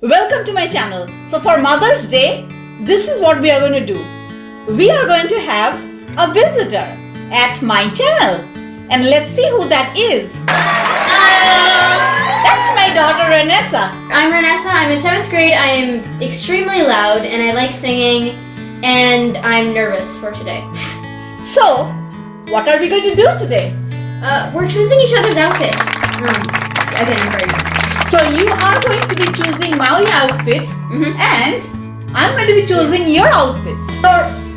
Welcome to my channel. So for Mother's Day, this is what we are going to do. We are going to have a visitor at my channel. And let's see who that is. That's my daughter Renessa. I'm Renessa. I'm in 7th grade. I am extremely loud and I like singing and I'm nervous for today. So, what are we going to do today? We're choosing each other's outfits. Again, I'm very nervous. So you are going to be choosing my outfit and I'm going to be choosing your outfits.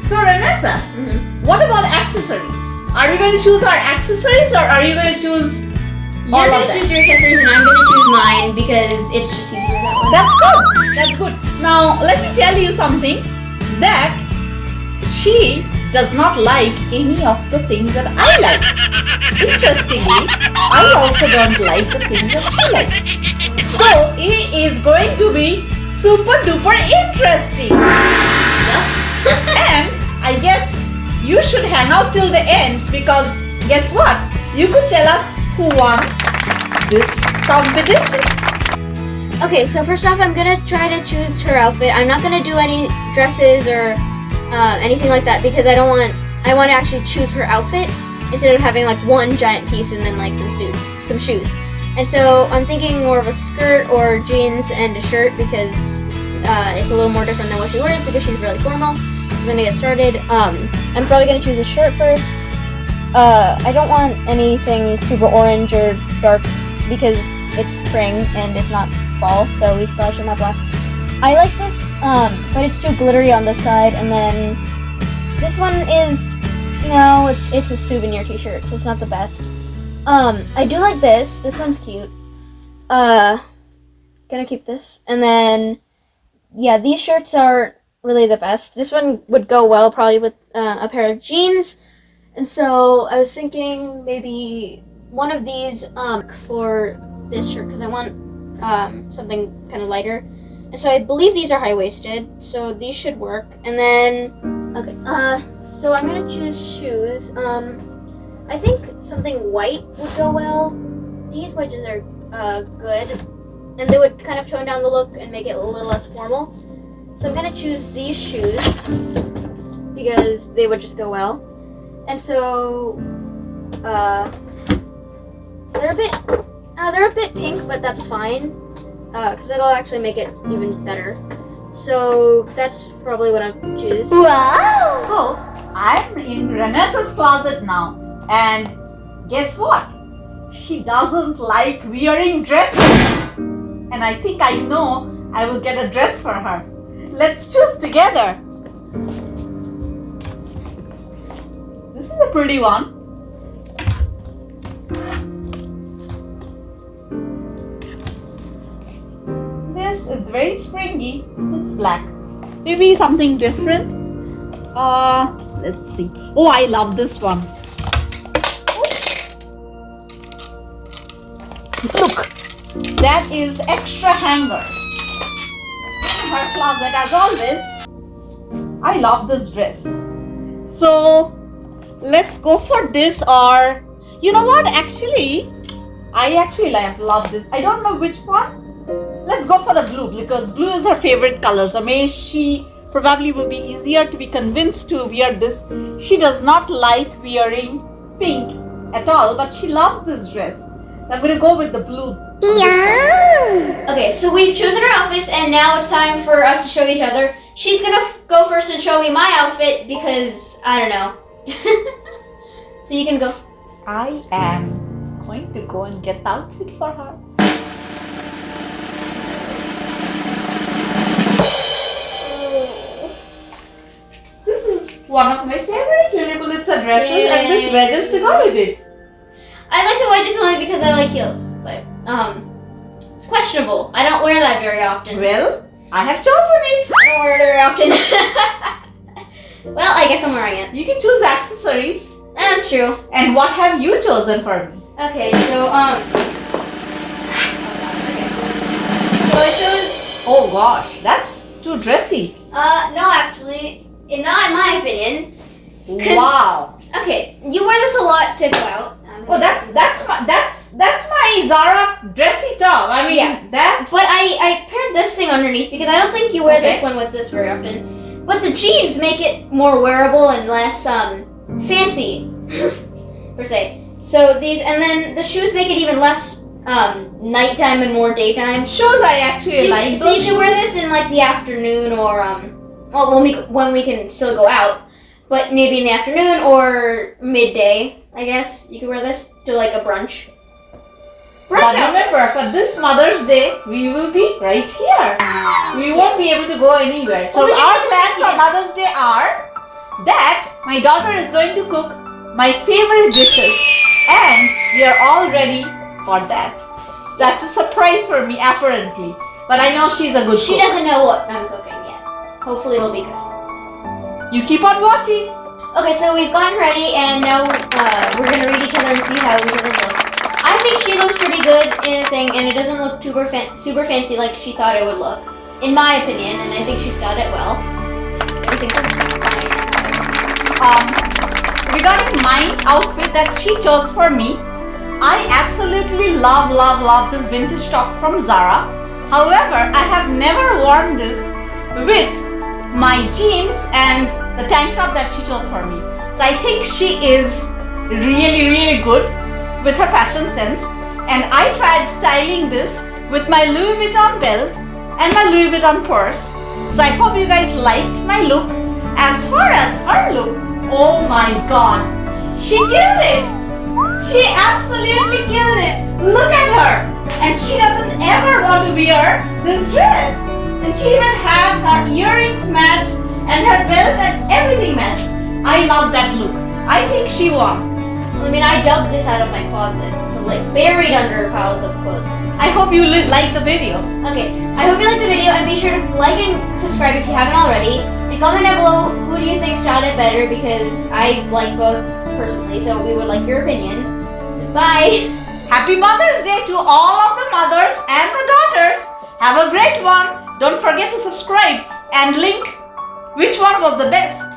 So Renessa, what about accessories? Are we going to choose our accessories or are you going to choose You're going to choose your accessories and I'm going to choose mine because it's just easier that way. That's good. That's good. Now, let me tell you something that she does not like any of the things that I like. Interestingly, I also don't like the things that she likes. So, it is going to be super duper interesting. And I guess you should hang out till the end because guess what? You could tell us who won this competition. Okay, so first off, I'm gonna try to choose her outfit. I'm not gonna do any dresses or anything like that because I want to actually choose her outfit instead of having like one giant piece and then like some shoes. And so I'm thinking more of a skirt or jeans and a shirt because it's a little more different than what she wears because she's really formal. So I'm gonna get started. I'm probably gonna choose a shirt first. I don't want anything super orange or dark because it's spring and it's not fall, so we probably shouldn't have black. I like this, but it's too glittery on this side, and then this one is, it's a souvenir t-shirt, so it's not the best. I do like this. This one's cute. Gonna keep this. And then, yeah, these shirts are really the best. This one would go well probably with a pair of jeans. And so I was thinking maybe one of these for this shirt because I want something kind of lighter. And so I believe these are high-waisted, so these should work. And then, okay, so I'm gonna choose shoes. I think something white would go well. These wedges are good, and they would kind of tone down the look and make it a little less formal. So I'm gonna choose these shoes because they would just go well. And so, they're a bit pink, but that's fine, because it'll actually make it even better. So that's probably what I'll choose. Wow! So, I'm in Renessa's closet now. And guess what? She doesn't like wearing dresses. And I think I know I will get a dress for her. Let's choose together. This is a pretty one. This is very springy. It's black. Maybe something different. Let's see. Oh, I love this one. Look, that is extra hangers. In her closet as always. I love this dress. So, let's go for this or, you know what, I love this. I don't know which one. Let's go for the blue because blue is her favorite color. So she probably will be easier to be convinced to wear this. She does not like wearing pink at all, but she loves this dress. I'm going to go with the blue. Yeah. Okay, so we've chosen our outfits and now it's time for us to show each other. She's going to go first and show me my outfit because, I don't know. So you can go. I am going to go and get the outfit for her. This is one of my favorite Lily Pulitzer dresses and this wedges to go with it. I like the wedges only because I like heels, but it's questionable. I don't wear that very often. Well, I have chosen it. I don't wear it very often. Well, I guess I'm wearing it. You can choose accessories. That's true. And what have you chosen for me? Okay, so okay. So I chose. Oh gosh, that's too dressy. No, actually, not in my opinion. Wow. Okay, you wear this a lot to go out. Oh, that's my Zara dressy top. I mean, Yeah. that. But I paired this thing underneath because I don't think you wear this Okay. one with this very often. But the jeans make it more wearable and less fancy, per se. So these, and then the shoes make it even less nighttime and more daytime. Shoes I actually like. So you those can wear shoes. this in like the afternoon or well when we can still go out, but maybe in the afternoon or midday. I guess you could wear this to like a brunch. But outfit. remember, for this Mother's Day, we will be right here. We won't be able to go anywhere. So Well, we can our do plans that, for Mother's Day are that my daughter is going to cook my favorite dishes, and we are all ready for that. That's a surprise for me, apparently. But I know she's a good She cook. doesn't know what I'm cooking yet. Hopefully it'll be good. You keep on watching. Okay, so we've gotten ready, and now we're gonna read each other and see how each other looks. I think she looks pretty good in a thing, and it doesn't look super fancy like she thought it would look, in my opinion. And I think she's done it well. I think Regarding my outfit that she chose for me, I absolutely love this vintage top from Zara. However, I have never worn this with my jeans and the tank top that she chose for me. So I think she is really good with her fashion sense, and I tried styling this with my Louis Vuitton belt and my Louis Vuitton purse. So I hope you guys liked my look. As far as her look, oh my god, she killed it! She absolutely killed it! Look at her! And she doesn't ever want to wear this dress. And she even had her earrings matched and her belt and everything matched. I love that look. I think she won. I mean, I dug this out of my closet, like buried under piles of clothes. I hope you like the video. Okay, I hope you liked the video, and be sure to like and subscribe if you haven't already. And comment down below who do you think styled it better, because I like both personally, so we would like your opinion. So bye! Happy Mother's Day to all of the mothers and the daughters. Have a great one. Don't forget to subscribe and link which one was the best.